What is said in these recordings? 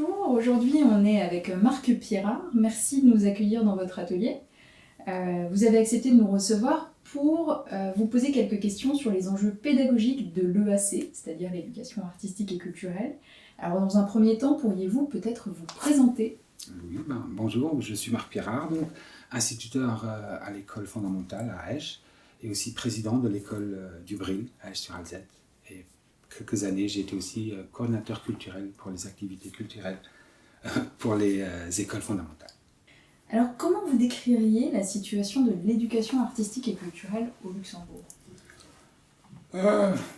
bonjour, aujourd'hui on est avec Marc Pierrard. Merci de nous accueillir dans votre atelier. Vous avez accepté de nous recevoir pour vous poser quelques questions sur les enjeux pédagogiques de l'EAC, c'est-à-dire l'éducation artistique et culturelle. Alors dans un premier temps, pourriez-vous peut-être vous présenter ? Oui, bonjour, je suis Marc Pierrard, donc, instituteur à l'école fondamentale à Aesch et aussi président de l'école du Bril à Aesch-sur-Alzette. Et quelques années, j'ai été aussi coordinateur culturel pour les activités culturelles pour les écoles fondamentales. Alors comment vous décririez la situation de l'éducation artistique et culturelle au Luxembourg ?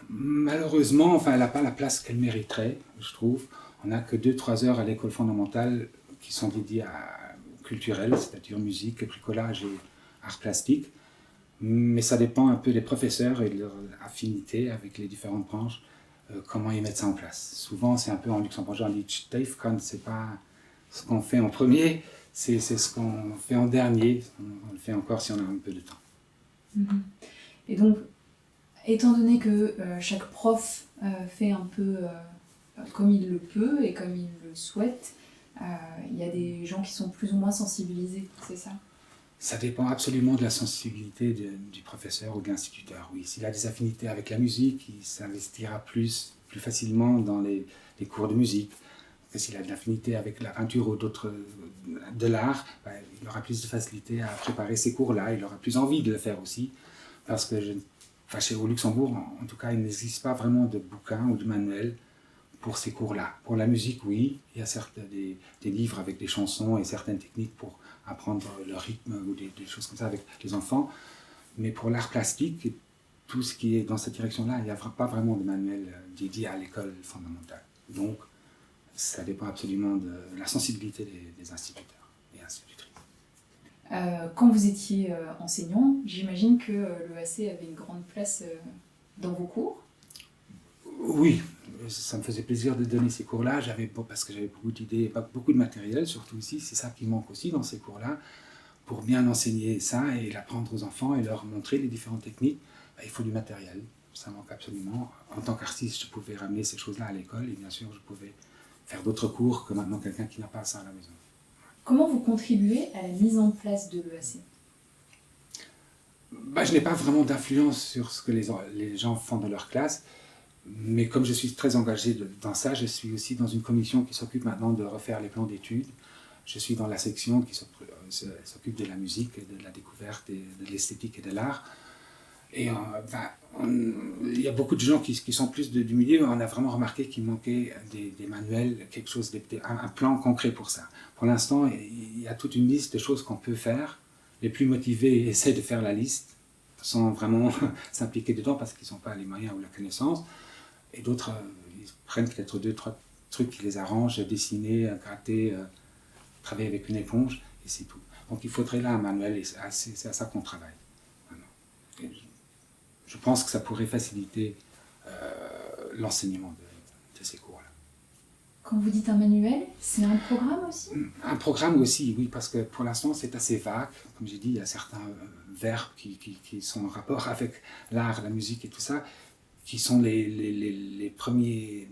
Malheureusement, elle n'a pas la place qu'elle mériterait, je trouve. On n'a que 2-3 heures à l'école fondamentale qui sont dédiées à culturel, c'est-à-dire musique, bricolage et arts plastiques. Mais ça dépend un peu des professeurs et de leur affinité avec les différentes branches, comment ils mettent ça en place. Souvent, c'est un peu en luxembourgeois, on dit Stefkan, c'est pas ce qu'on fait en premier, c'est ce qu'on fait en dernier. On le fait encore si on a un peu de temps. Et donc, étant donné que chaque prof fait un peu comme il le peut et comme il le souhaite, il y a des gens qui sont plus ou moins sensibilisés, c'est ça ? Ça dépend absolument de la sensibilité du professeur ou de l'instituteur, oui. S'il a des affinités avec la musique, il s'investira plus facilement dans les cours de musique. S'il a de l'affinité avec la peinture ou d'autres de l'art, il aura plus de facilité à préparer ces cours-là, il aura plus envie de le faire aussi, parce que au Luxembourg, en tout cas, il n'existe pas vraiment de bouquins ou de manuels pour ces cours-là. Pour la musique, oui, il y a certes des livres avec des chansons et certaines techniques pour apprendre le rythme ou des choses comme ça avec les enfants, mais pour l'art plastique, tout ce qui est dans cette direction-là, il n'y a pas vraiment de manuel dédié à l'école fondamentale. Donc, ça dépend absolument de la sensibilité des instituteurs et institutrices. Quand vous étiez enseignant, j'imagine que l'EAC avait une grande place dans vos cours ? Oui, ça me faisait plaisir de donner ces cours-là, parce que j'avais beaucoup d'idées et pas beaucoup de matériel, surtout ici, c'est ça qui manque aussi dans ces cours-là. Pour bien enseigner ça et l'apprendre aux enfants et leur montrer les différentes techniques, il faut du matériel, ça manque absolument. En tant qu'artiste, je pouvais ramener ces choses-là à l'école et bien sûr, je pouvais faire d'autres cours que maintenant quelqu'un qui n'a pas ça à la maison. Comment vous contribuez à la mise en place de l'EAC ? Je n'ai pas vraiment d'influence sur ce que les gens font dans leur classe, mais comme je suis très engagé dans ça, je suis aussi dans une commission qui s'occupe maintenant de refaire les plans d'études. Je suis dans la section qui s'occupe de la musique, de la découverte, de l'esthétique et de l'art. Et il y a beaucoup de gens qui sont plus du milieu. On a vraiment remarqué qu'il manquait des manuels, quelque chose, un plan concret pour ça. Pour l'instant, il y a toute une liste de choses qu'on peut faire. Les plus motivés essaient de faire la liste sans vraiment s'impliquer dedans parce qu'ils n'ont pas les moyens ou la connaissance. Et d'autres, ils prennent peut-être 2-3 trucs qui les arrangent, dessiner, gratter, travailler avec une éponge, et c'est tout. Donc il faudrait là un manuel, et c'est à ça qu'on travaille. Je pense que ça pourrait faciliter l'enseignement de ces cours-là. Quand vous dites un manuel, c'est un programme aussi ? Un programme aussi, oui, parce que pour l'instant c'est assez vague. Comme j'ai dit, il y a certains verbes qui sont en rapport avec l'art, la musique et tout ça, qui sont les premiers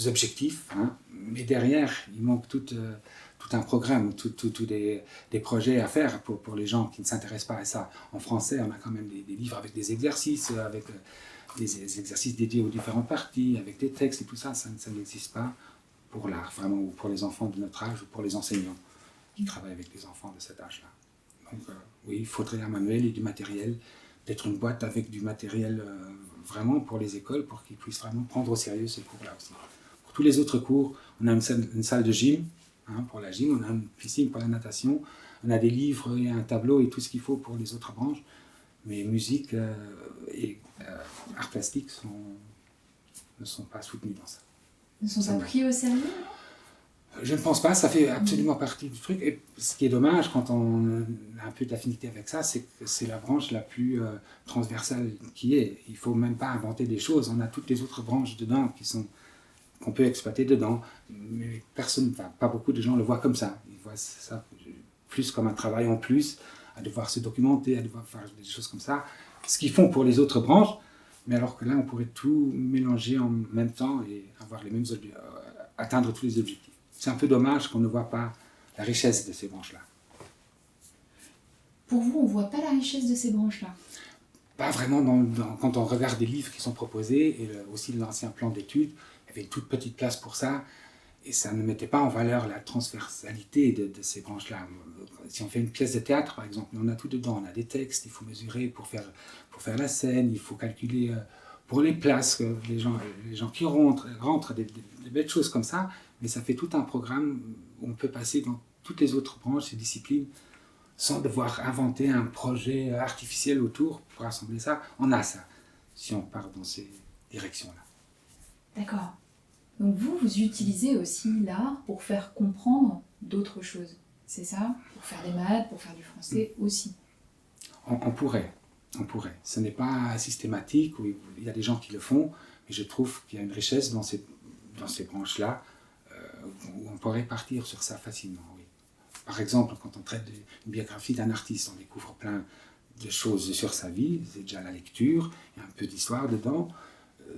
objectifs, hein. Mais derrière, il manque tout un programme, tout des projets à faire pour les gens qui ne s'intéressent pas à ça. En français, on a quand même des livres avec des exercices, avec des exercices dédiés aux différentes parties, avec des textes et tout ça, ça n'existe pas pour l'art, vraiment, ou pour les enfants de notre âge, ou pour les enseignants qui travaillent avec les enfants de cet âge-là. Donc oui, il faudrait un manuel et du matériel, peut-être une boîte avec du matériel vraiment pour les écoles, pour qu'ils puissent vraiment prendre au sérieux ces cours-là aussi. Pour tous les autres cours, on a une salle de gym, hein, pour la gym, on a une piscine pour la natation, on a des livres et un tableau et tout ce qu'il faut pour les autres branches, mais musique et arts plastiques ne sont pas soutenus dans ça. Ne sont pas pris au sérieux ? Je ne pense pas, ça fait absolument partie du truc. Et ce qui est dommage quand on a un peu d'affinité avec ça, c'est que c'est la branche la plus transversale qui est. Il ne faut même pas inventer des choses. On a toutes les autres branches dedans qu'on peut exploiter dedans. Mais pas beaucoup de gens le voient comme ça. Ils voient ça plus comme un travail en plus, à devoir se documenter, à devoir faire des choses comme ça. Ce qu'ils font pour les autres branches, mais alors que là, on pourrait tout mélanger en même temps et avoir les mêmes atteindre tous les objectifs. c'est un peu dommage qu'on ne voit pas la richesse de ces branches-là. Pour vous, on ne voit pas la richesse de ces branches-là? Pas vraiment quand on regarde des livres qui sont proposés, et aussi l'ancien plan d'études, il y avait une toute petite place pour ça, et ça ne mettait pas en valeur la transversalité de ces branches-là. Si on fait une pièce de théâtre, par exemple, on a tout dedans, on a des textes, il faut mesurer pour faire la scène, il faut calculer pour les places, les gens qui rentrent des belles choses comme ça, mais ça fait tout un programme où on peut passer dans toutes les autres branches et disciplines sans devoir inventer un projet artificiel autour pour assembler ça. On a ça, si on part dans ces directions-là. D'accord. Donc vous utilisez aussi l'art pour faire comprendre d'autres choses, c'est ça? Pour faire des maths, pour faire du français aussi. On pourrait. Ce n'est pas systématique, il y a des gens qui le font, mais je trouve qu'il y a une richesse dans ces branches-là, où on pourrait partir sur ça facilement, oui. Par exemple, quand on traite d'une biographie d'un artiste, on découvre plein de choses sur sa vie, c'est déjà la lecture, il y a un peu d'histoire dedans,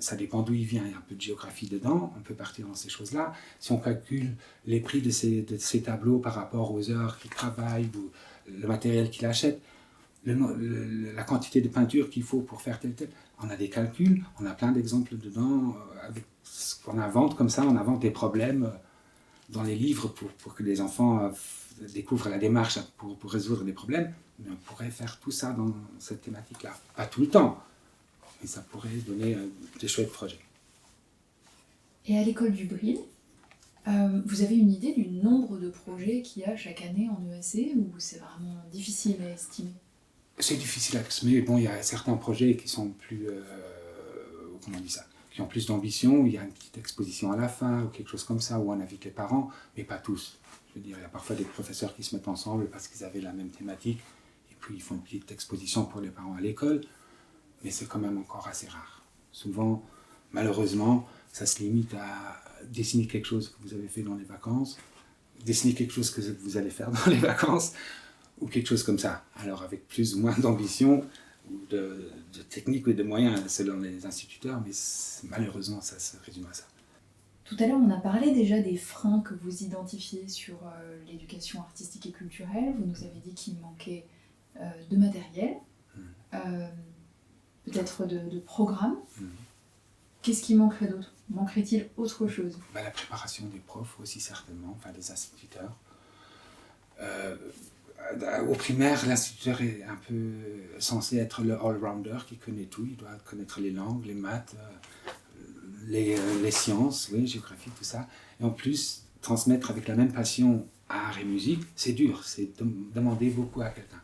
ça dépend d'où il vient, il y a un peu de géographie dedans, on peut partir dans ces choses-là. Si on calcule les prix de ces tableaux par rapport aux heures qu'il travaille ou le matériel qu'il achète, la quantité de peinture qu'il faut pour faire tel, on a des calculs, on a plein d'exemples dedans, avec ce qu'on invente comme ça, on invente des problèmes dans les livres pour que les enfants découvrent la démarche pour résoudre des problèmes, mais on pourrait faire tout ça dans cette thématique-là. Pas tout le temps, mais ça pourrait donner des chouettes projets. Et à l'école du Bril, vous avez une idée du nombre de projets qu'il y a chaque année en EAC, ou c'est vraiment difficile à estimer? C'est difficile à estimer. Bon, il y a certains projets qui sont plus... comment on dit ça, qui ont plus d'ambition, il y a une petite exposition à la fin, ou quelque chose comme ça, où on invite les parents, mais pas tous. Je veux dire, il y a parfois des professeurs qui se mettent ensemble parce qu'ils avaient la même thématique, et puis ils font une petite exposition pour les parents à l'école, mais c'est quand même encore assez rare. Souvent, malheureusement, ça se limite à dessiner quelque chose que vous avez fait dans les vacances, dessiner quelque chose que vous allez faire dans les vacances, ou quelque chose comme ça. Alors avec plus ou moins d'ambition, ou de technique ou de moyens selon les instituteurs, mais malheureusement ça se résume à ça. Tout à l'heure, on a parlé déjà des freins que vous identifiez sur l'éducation artistique et culturelle. Vous nous avez dit qu'il manquait de matériel, peut-être de programme. Qu'est-ce qui manquerait d'autre? Manquerait-il autre chose? La préparation des profs aussi certainement, enfin des instituteurs. Au primaire, l'instituteur est un peu censé être le all-rounder qui connaît tout. Il doit connaître les langues, les maths, les sciences, oui, géographie, tout ça. Et en plus, transmettre avec la même passion art et musique, c'est dur, c'est demander beaucoup à quelqu'un.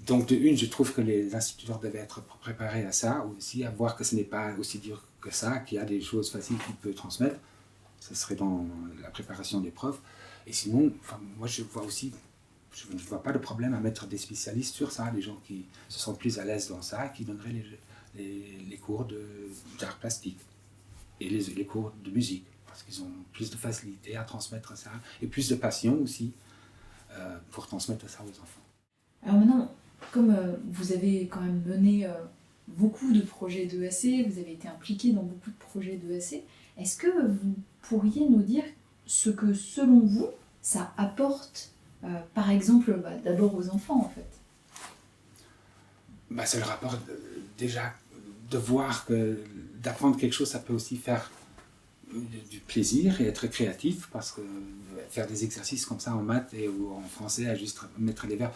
Donc de une, je trouve que les instituteurs devaient être préparés à ça, aussi à voir que ce n'est pas aussi dur que ça, qu'il y a des choses faciles qu'ils peuvent transmettre. Ce serait dans la préparation des profs. Et sinon, moi je vois aussi... Je ne vois pas de problème à mettre des spécialistes sur ça, des gens qui se sentent plus à l'aise dans ça, qui donneraient les cours d'art plastique et les cours de musique, parce qu'ils ont plus de facilité à transmettre ça, et plus de passion aussi pour transmettre ça aux enfants. Alors maintenant, comme vous avez quand même mené beaucoup de projets d'EAC, vous avez été impliqué dans beaucoup de projets d'EAC, est-ce que vous pourriez nous dire ce que, selon vous, ça apporte par exemple, d'abord aux enfants, en fait? C'est le rapport déjà de voir que d'apprendre quelque chose, ça peut aussi faire du plaisir et être créatif, parce que faire des exercices comme ça en maths ou en français, à juste mettre les verbes,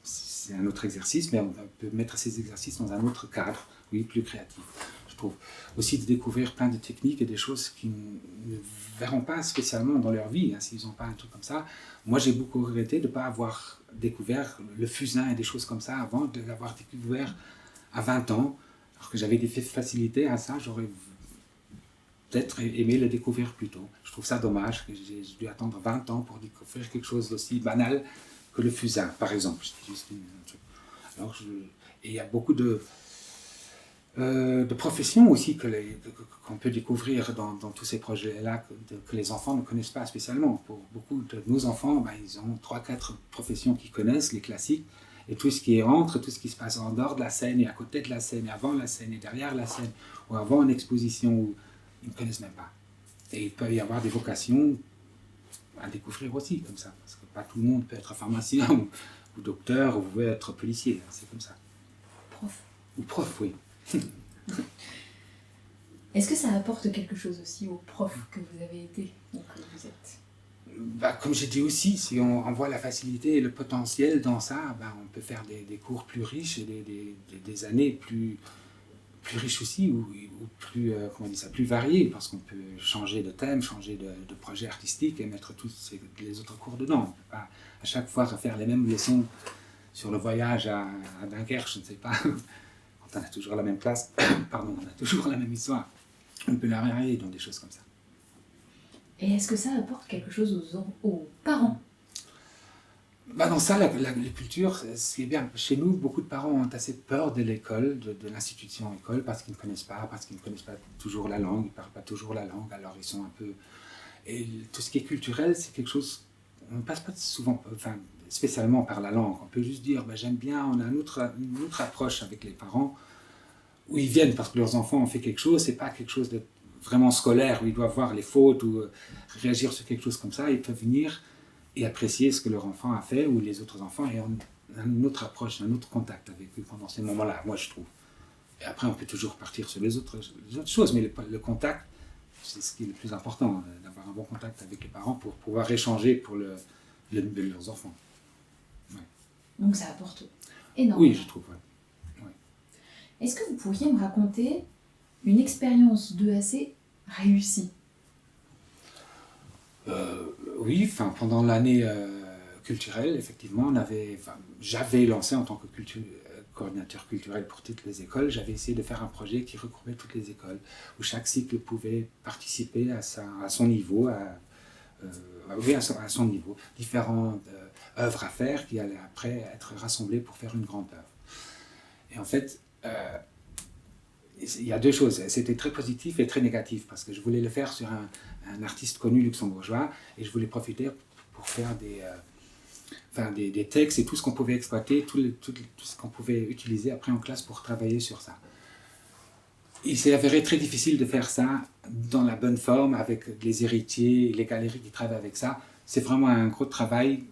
c'est un autre exercice, mais on peut mettre ces exercices dans un autre cadre, oui, plus créatif. Je trouve aussi de découvrir plein de techniques et des choses qu'ils ne verront pas spécialement dans leur vie, s'ils n'ont pas un truc comme ça. Moi, j'ai beaucoup regretté de ne pas avoir découvert le fusain et des choses comme ça avant, de l'avoir découvert à 20 ans, alors que j'avais des facilités à ça, j'aurais peut-être aimé le découvrir plus tôt. Je trouve ça dommage que j'ai dû attendre 20 ans pour découvrir quelque chose d'aussi banal que le fusain, par exemple. C'est juste un truc. Alors, et il y a beaucoup de professions aussi qu'on peut découvrir dans tous ces projets-là que les enfants ne connaissent pas spécialement. Pour beaucoup de nos enfants, ils ont 3-4 professions qu'ils connaissent, les classiques, et tout ce qui est entre, tout ce qui se passe en dehors de la scène, et à côté de la scène, et avant la scène, et derrière la scène, ou avant une exposition, ils ne connaissent même pas. Et il peut y avoir des vocations à découvrir aussi, comme ça. Parce que pas tout le monde peut être pharmacien ou docteur, ou vous pouvez être policier, hein, c'est comme ça. Prof. Ou prof, oui. Est-ce que ça apporte quelque chose aussi aux profs que vous avez été ou que vous êtes? Comme j'ai dit aussi, si on voit la facilité et le potentiel dans ça, on peut faire des cours plus riches et des années plus riches aussi, ou plus, comment on dit ça, plus variées, parce qu'on peut changer de thème, changer de projet artistique et mettre tous les autres cours dedans. On ne peut pas à chaque fois refaire les mêmes leçons sur le voyage à Dunkerque, je ne sais pas, quand on a toujours la même classe, pardon, on a toujours la même histoire. On peut la varier dans des choses comme ça. Et est-ce que ça apporte quelque chose aux parents? Dans ça, la culture, c'est bien. Chez nous, beaucoup de parents ont assez peur de l'école, de l'institution école, parce qu'ils ne connaissent pas toujours la langue, ils ne parlent pas toujours la langue, alors ils sont un peu... Et tout ce qui est culturel, c'est quelque chose... On ne passe pas souvent, enfin, spécialement par la langue. On peut juste dire, j'aime bien, on a une autre approche avec les parents, où ils viennent parce que leurs enfants ont fait quelque chose, c'est pas quelque chose de vraiment scolaire, où ils doivent voir les fautes ou réagir sur quelque chose comme ça, ils peuvent venir et apprécier ce que leur enfant a fait ou les autres enfants et ont une autre approche, un autre contact avec eux pendant ces moments-là, moi je trouve. Et après on peut toujours partir sur les autres choses, mais le contact, c'est ce qui est le plus important, d'avoir un bon contact avec les parents pour pouvoir échanger pour le de leurs enfants. Ouais. Donc ça apporte énormément. Oui, je trouve, ouais. Est-ce que vous pourriez me raconter une expérience d'EAC réussie? Oui, pendant l'année culturelle, effectivement, j'avais lancé en tant que coordinateur culturel pour toutes les écoles, j'avais essayé de faire un projet qui regroupait toutes les écoles, où chaque cycle pouvait participer à son niveau, à son niveau, différentes œuvres à faire qui allaient après être rassemblées pour faire une grande œuvre. Et en fait, il y a deux choses, c'était très positif et très négatif, parce que je voulais le faire sur un artiste connu luxembourgeois, et je voulais profiter pour faire des textes et tout ce qu'on pouvait exploiter, tout ce qu'on pouvait utiliser après en classe pour travailler sur ça. Il s'est avéré très difficile de faire ça dans la bonne forme, avec les héritiers, les galeries qui travaillent avec ça. C'est vraiment un gros travail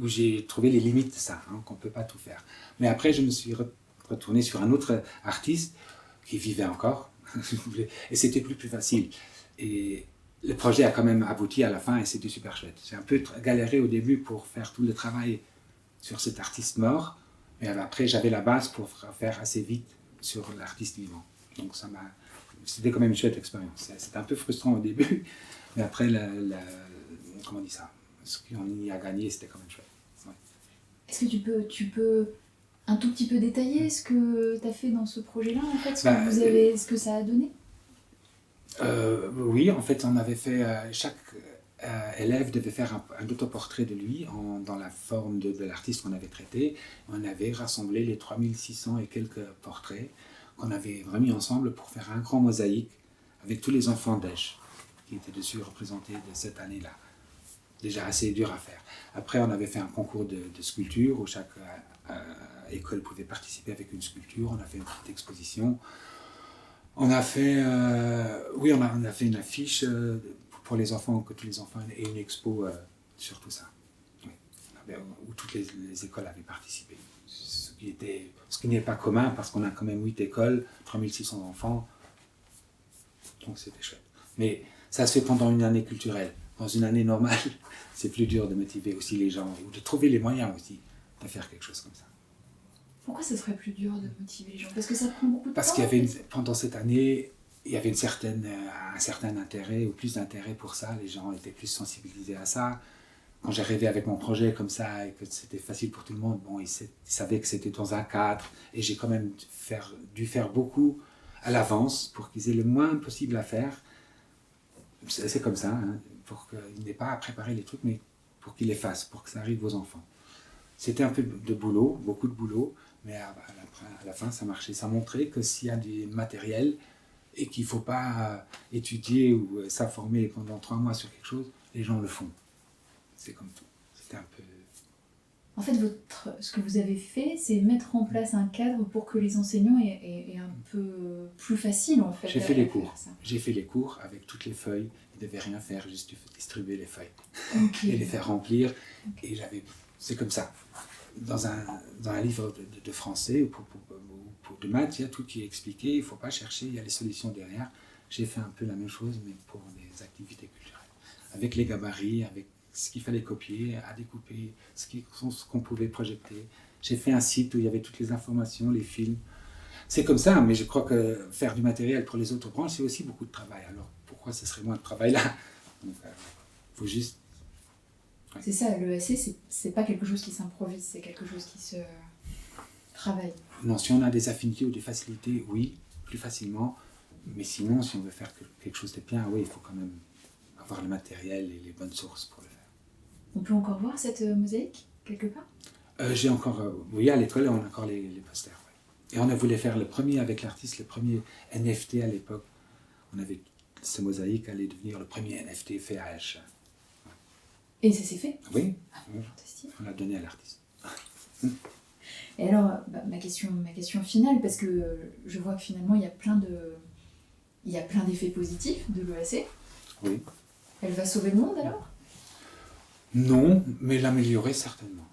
où j'ai trouvé les limites de ça, qu'on ne peut pas tout faire. Mais après, je me suis retourné sur un autre artiste qui vivait encore, et c'était plus facile. Et le projet a quand même abouti à la fin et c'était super chouette. J'ai un peu galéré au début pour faire tout le travail sur cet artiste mort, mais après j'avais la base pour faire assez vite sur l'artiste vivant. Donc c'était quand même une chouette expérience. C'était un peu frustrant au début, mais après, comment on dit ça, ce qu'on y a gagné, c'était quand même chouette. Ouais. Est-ce que tu peux un tout petit peu détailler ce que tu as fait dans ce projet-là, en fait, ce que ça a donné? Oui, en fait, on avait fait, chaque élève devait faire un autoportrait de lui dans la forme de l'artiste qu'on avait traité. On avait rassemblé les 3600 et quelques portraits qu'on avait remis ensemble pour faire un grand mosaïque avec tous les enfants d'Esch qui étaient dessus représentés de cette année-là. Déjà assez dur à faire. Après, on avait fait un concours de sculpture où chaque école pouvait participer avec une sculpture. On a fait une petite exposition. On a fait, on a fait une affiche pour les enfants, que tous les enfants aient une expo sur tout ça. Oui. Où toutes les écoles avaient participé. Ce qui n'est pas commun parce qu'on a quand même 8 écoles, 3600 enfants. Donc c'était chouette. Mais ça se fait pendant une année culturelle. Dans une année normale, c'est plus dur de motiver aussi les gens ou de trouver les moyens aussi de faire quelque chose comme ça. Pourquoi ce serait plus dur de motiver les gens? Parce que ça prend beaucoup de temps. Parce qu'il y avait pendant cette année, il y avait un certain intérêt ou plus d'intérêt pour ça. Les gens étaient plus sensibilisés à ça. Quand j'arrivais avec mon projet comme ça et que c'était facile pour tout le monde, ils savaient que c'était dans un cadre et j'ai quand même dû faire beaucoup à l'avance pour qu'ils aient le moins possible à faire. C'est comme ça, pour qu'ils n'aient pas à préparer les trucs, mais pour qu'ils les fassent, pour que ça arrive aux enfants. C'était un peu de boulot, beaucoup de boulot, mais à la fin ça marchait. Ça montrait que s'il y a du matériel et qu'il ne faut pas étudier ou s'informer pendant 3 mois sur quelque chose, les gens le font. C'est comme tout. C'était un peu... En fait, ce que vous avez fait, c'est mettre en place un cadre pour que les enseignants aient un peu plus facile, en fait. J'ai fait les cours. J'ai fait les cours avec toutes les feuilles. Ils ne devaient rien faire, juste distribuer les feuilles. Et les faire remplir. Et c'est comme ça. Dans un livre de français ou de maths, il y a tout qui est expliqué. Il ne faut pas chercher, il y a les solutions derrière. J'ai fait un peu la même chose, mais pour des activités culturelles. Avec les gabarits, avec ce qu'il fallait copier, à découper, ce qu'on pouvait projeter. J'ai fait un site où il y avait toutes les informations, les films. C'est comme ça, mais je crois que faire du matériel pour les autres branches, c'est aussi beaucoup de travail. Alors pourquoi ce serait moins de travail là? Donc, faut juste... Ouais. C'est ça, l'EAC, c'est pas quelque chose qui s'improvise, c'est quelque chose qui se travaille. Non, si on a des affinités ou des facilités, oui, plus facilement. Mais sinon, si on veut faire quelque chose de bien, oui, il faut quand même avoir le matériel et les bonnes sources pour le faire. On peut encore voir cette mosaïque, quelque part? J'ai encore... oui, à l'école, on a encore les posters. Ouais. Et on a voulu faire le premier avec l'artiste, le premier NFT à l'époque. On avait ce mosaïque allait devenir le premier NFT fait à H. Ouais. Et ça s'est fait? Oui. Fantastique. On l'a donné à l'artiste. Et alors, ma question finale, parce que je vois que finalement, il y a plein d'effets positifs de l'EAC. Oui. Elle va sauver le monde alors? Non, mais l'améliorer certainement.